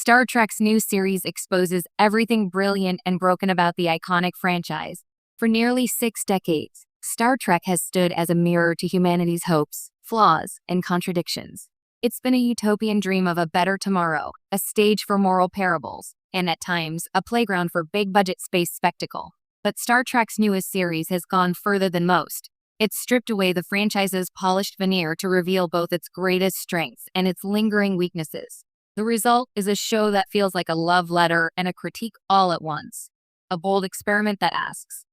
Star Trek's new series exposes everything brilliant and broken about the iconic franchise. For nearly 6 decades, Star Trek has stood as a mirror to humanity's hopes, flaws, and contradictions. It's been a utopian dream of a better tomorrow, a stage for moral parables, and at times, a playground for big-budget space spectacle. But Star Trek's newest series has gone further than most. It's stripped away the franchise's polished veneer to reveal both its greatest strengths and its lingering weaknesses. The result is a show that feels like a love letter and a critique all at once. A bold experiment that asks,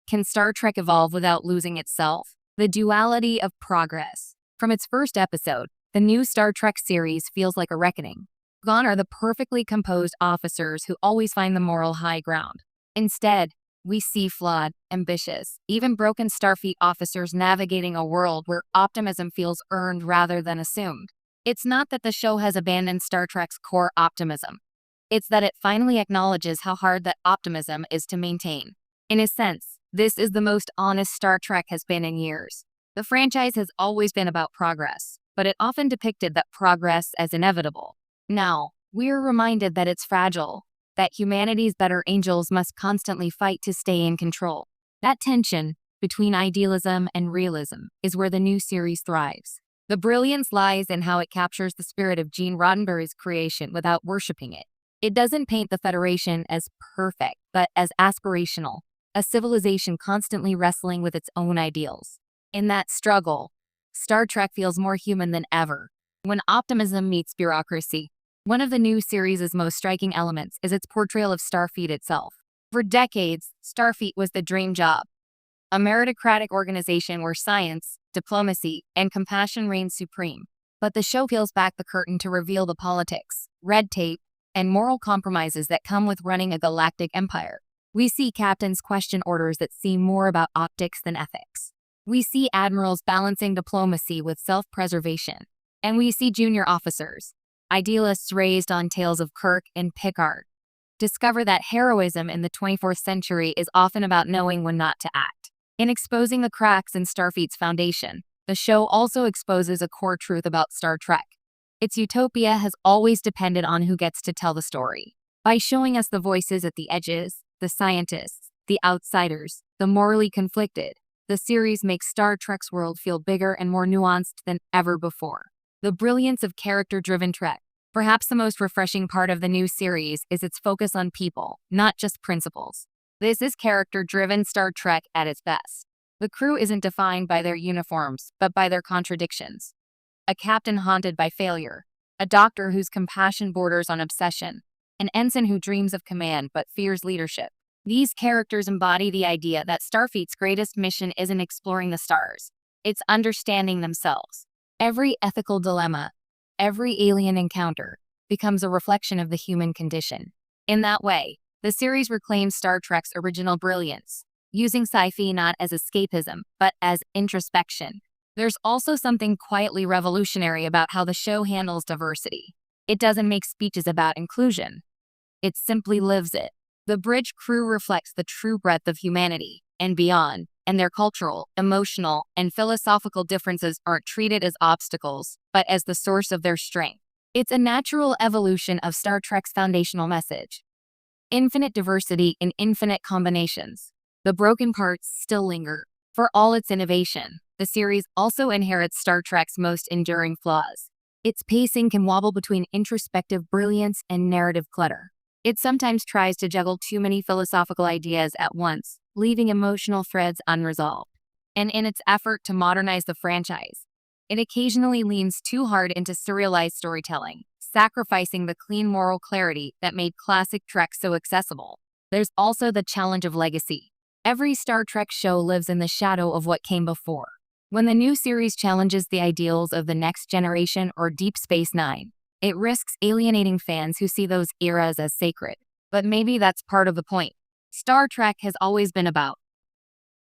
can Star Trek evolve without losing itself? The duality of progress. From its first episode, the new Star Trek series feels like a reckoning. Gone are the perfectly composed officers who always find the moral high ground. Instead, we see flawed, ambitious, even broken Starfleet officers navigating a world where optimism feels earned rather than assumed. It's not that the show has abandoned Star Trek's core optimism. It's that it finally acknowledges how hard that optimism is to maintain. In a sense, this is the most honest Star Trek has been in years. The franchise has always been about progress, but it often depicted that progress as inevitable. Now, we're reminded that it's fragile, that humanity's better angels must constantly fight to stay in control. That tension between idealism and realism is where the new series thrives. The brilliance lies in how it captures the spirit of Gene Roddenberry's creation without worshiping it. It doesn't paint the Federation as perfect, but as aspirational, a civilization constantly wrestling with its own ideals. In that struggle, Star Trek feels more human than ever. When optimism meets bureaucracy, one of the new series' most striking elements is its portrayal of Starfleet itself. For decades, Starfleet was the dream job, a meritocratic organization where science, diplomacy, and compassion reign supreme. But the show peels back the curtain to reveal the politics, red tape, and moral compromises that come with running a galactic empire. We see captains question orders that seem more about optics than ethics. We see admirals balancing diplomacy with self-preservation. And we see junior officers, idealists raised on tales of Kirk and Picard, discover that heroism in the 24th century is often about knowing when not to act. In exposing the cracks in Starfleet's foundation, the show also exposes a core truth about Star Trek. Its utopia has always depended on who gets to tell the story. By showing us the voices at the edges, the scientists, the outsiders, the morally conflicted, the series makes Star Trek's world feel bigger and more nuanced than ever before. The brilliance of character-driven Trek. Perhaps the most refreshing part of the new series is its focus on people, not just principles. This is character-driven Star Trek at its best. The crew isn't defined by their uniforms, but by their contradictions. A captain haunted by failure, a doctor whose compassion borders on obsession, an ensign who dreams of command but fears leadership. These characters embody the idea that Starfleet's greatest mission isn't exploring the stars, it's understanding themselves. Every ethical dilemma, every alien encounter, becomes a reflection of the human condition. In that way, the series reclaims Star Trek's original brilliance, using sci-fi not as escapism, but as introspection. There's also something quietly revolutionary about how the show handles diversity. It doesn't make speeches about inclusion. It simply lives it. The bridge crew reflects the true breadth of humanity and beyond, and their cultural, emotional, and philosophical differences aren't treated as obstacles, but as the source of their strength. It's a natural evolution of Star Trek's foundational message. Infinite diversity in infinite combinations. The broken parts still linger. For all its innovation, the series also inherits Star Trek's most enduring flaws. Its pacing can wobble between introspective brilliance and narrative clutter. It sometimes tries to juggle too many philosophical ideas at once, leaving emotional threads unresolved. And in its effort to modernize the franchise, it occasionally leans too hard into serialized storytelling, sacrificing the clean moral clarity that made classic Trek so accessible. There's also the challenge of legacy. Every Star Trek show lives in the shadow of what came before. When the new series challenges the ideals of the Next Generation or Deep Space Nine, it risks alienating fans who see those eras as sacred. But maybe that's part of the point. Star Trek has always been about